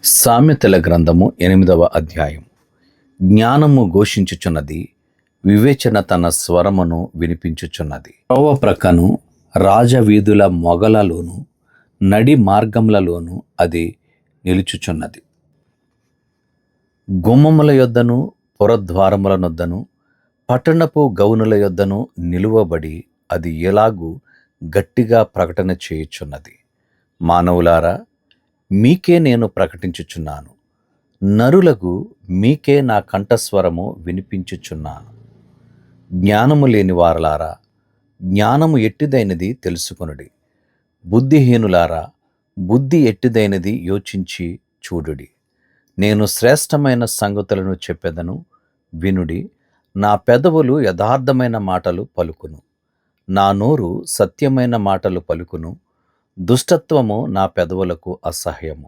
సామెతల గ్రంథము 8వ అధ్యాయం. జ్ఞానము ఘోషించుచున్నది, వివేచన తన స్వరమును వినిపించుచున్నది. త్రోవ ప్రక్కను రాజవీధుల మొగలలోను నడి మార్గములలోను అది నిలుచుచున్నది. గుమ్మముల యొద్దను పురద్వారముల నొద్దను పట్టణపు గౌనుల యొద్దను నిలువబడి అది ఎలాగూ గట్టిగా ప్రకటన చేయుచున్నది. మానవులారా, మీకే నేను ప్రకటించుచున్నాను, నరులకు మీకే నా కంఠస్వరము వినిపించుచున్నాను. జ్ఞానము లేని వారలారా, జ్ఞానము ఎట్టిదైనది తెలుసుకొనుడి. బుద్ధిహీనులారా, బుద్ధి ఎట్టిదైనది యోచించి చూడుడి. నేను శ్రేష్టమైన సంగతులను చెప్పెదను, వినుడి. నా పెదవులు యథార్థమైన మాటలు పలుకును, నా నోరు సత్యమైన మాటలు పలుకును. దుష్టత్వము నా పెదవులకు అసహ్యము.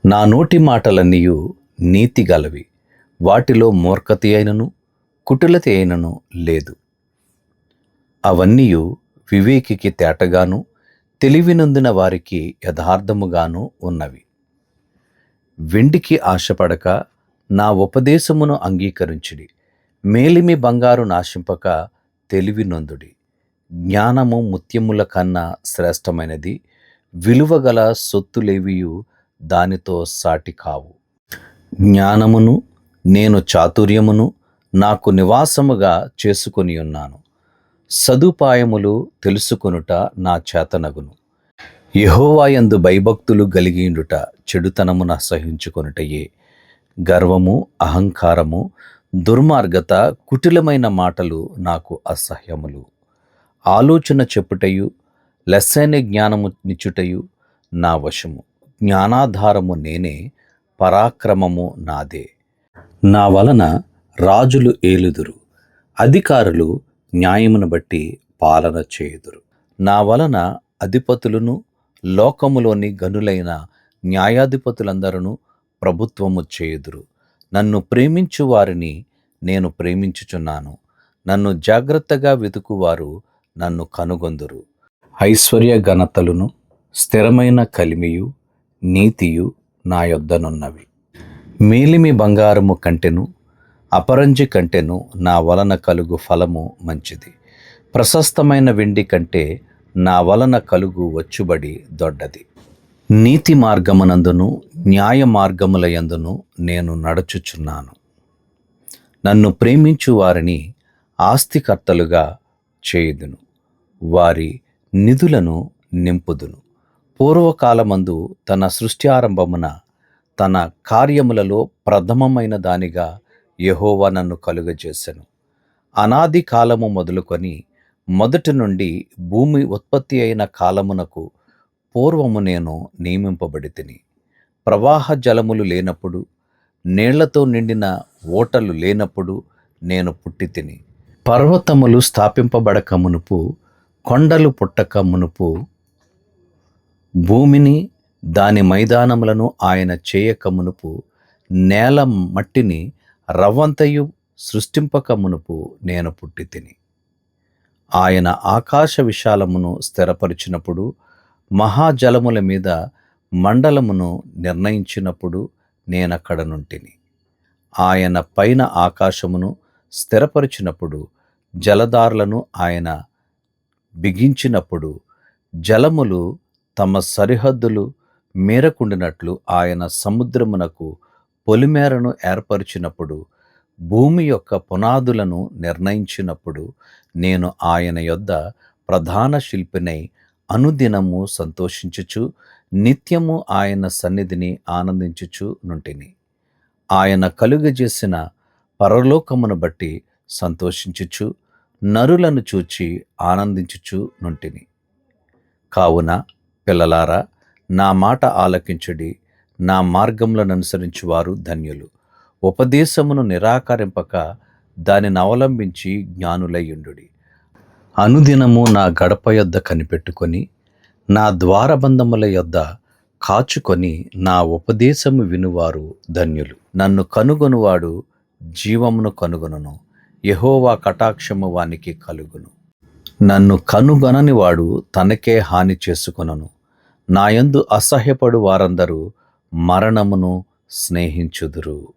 నా నోటి మాటలన్నీయు నీతి గలవి, వాటిలో మూర్ఖత అయినను కుటిలత అయినను లేదు. అవన్నీయు వివేకికి తేటగాను తెలివినొందిన వారికి యథార్థముగాను ఉన్నవి. వెండికి ఆశపడక నా ఉపదేశమును అంగీకరించుడి. మేలిమి బంగారు నాశింపక తెలివి నొందుడి. జ్ఞానము ముత్యముల కన్నా శ్రేష్టమైనది, విలువగల సొత్తులేవియు దానితో సాటి కావు. జ్ఞానమును నేను చాతుర్యమును నాకు నివాసముగా చేసుకొని ఉన్నాను. సదుపాయములు తెలుసుకొనుట నా చేతనగును. యెహోవాయందు భయభక్తులు గలిగియుండుట చెడుతనమును అసహ్యించుకొనుటయే. గర్వము, అహంకారము, దుర్మార్గత, కుటిలమైన మాటలు నాకు అసహ్యములు. ఆలోచన చెప్పుటయు లెస్సైన జ్ఞానము నిచ్చుటయు నా వశము. జ్ఞానాధారము నేనే, పరాక్రమము నాదే. నా వలన రాజులు ఏలుదురు, అధికారులు న్యాయమును బట్టి పాలన చేయుదురు. నా వలన అధిపతులను లోకములోని గనులైన న్యాయాధిపతులందరూ ప్రభుత్వము చేయుదురు. నన్ను ప్రేమించు వారిని నేను ప్రేమించుచున్నాను. నన్ను జాగ్రత్తగా వెతుకువారు నన్ను కనుగొందురు. ఐశ్వర్య ఘనతలును స్థిరమైన కలిమియు నీతియు నా యొద్దనున్నవి. మేలిమి బంగారము కంటెను అపరంజి కంటెను నా వలన కలుగు ఫలము మంచిది. ప్రశస్తమైన వెండి కంటే నా వలన కలుగు వచ్చుబడి దొడ్డది. నీతి మార్గమునందును న్యాయ మార్గముల యందును నేను నడుచుచున్నాను. నన్ను ప్రేమించు వారిని ఆస్తికర్తలుగా చేయుదును, వారి నిధులను నింపుదును. పూర్వకాలమందు తన సృష్టి ఆరంభమున తన కార్యములలో ప్రథమమైన దానిగా యెహోవా నన్ను కలుగజేసెను. అనాది కాలము మొదలుకొని మొదటి నుండి భూమి ఉత్పత్తి అయిన కాలమునకు పూర్వము నేను నియమింపబడితిని. ప్రవాహ జలములు లేనప్పుడు, నీళ్లతో నిండిన ఓటలు లేనప్పుడు నేను పుట్టితిని. పర్వతములు స్థాపింపబడక మునుపు, కొండలు పుట్టక మునుపు, భూమిని దాని మైదానములను ఆయన చేయక మునుపు, నేల మట్టిని రవ్వంతయు సృష్టింపక మునుపు నేను పుట్టితిని. ఆయన ఆకాశ విశాలమును స్థిరపరిచినప్పుడు, మహాజలముల మీద మండలమును నిర్ణయించినప్పుడు నేనక్కడ నుంటిని. ఆయన పైన ఆకాశమును స్థిరపరిచినప్పుడు, జలధారలను ఆయన బిగించినప్పుడు, జలములు తమ సరిహద్దులు మేరకుండినట్లు ఆయన సముద్రమునకు పొలిమేరను ఏర్పరిచినప్పుడు, భూమి యొక్క పునాదులను నిర్ణయించినప్పుడు, నేను ఆయన యొద్ద ప్రధాన శిల్పినై అనుదినము సంతోషించుచు నిత్యము ఆయన సన్నిధిని ఆనందించుచు నుంటిని. ఆయన కలుగజేసిన పరలోకమును బట్టి సంతోషించుచు నరులను చూచి ఆనందించుచు నుంటిని. కావున పిల్లలారా, నా మాట ఆలకించుడి. నా మార్గములను అనుసరించువారు ధన్యులు. ఉపదేశమును నిరాకరింపక దానిని అవలంబించి జ్ఞానులయ్యుండుడి. అనుదినము నా గడప యొద్ద కనిపెట్టుకొని, నా ద్వారబంధముల యొద్ద కాచుకొని నా ఉపదేశము వినువారు ధన్యులు. నన్ను కనుగొనువాడు జీవమును కనుగొనును, యెహోవా కటాక్షము వానికి కలుగును. నన్ను కనుగొనని వాడు తనకే హాని చేసుకొనును. నాయందు అసహ్యపడు వారందరూ మరణమును స్నేహించుదురు.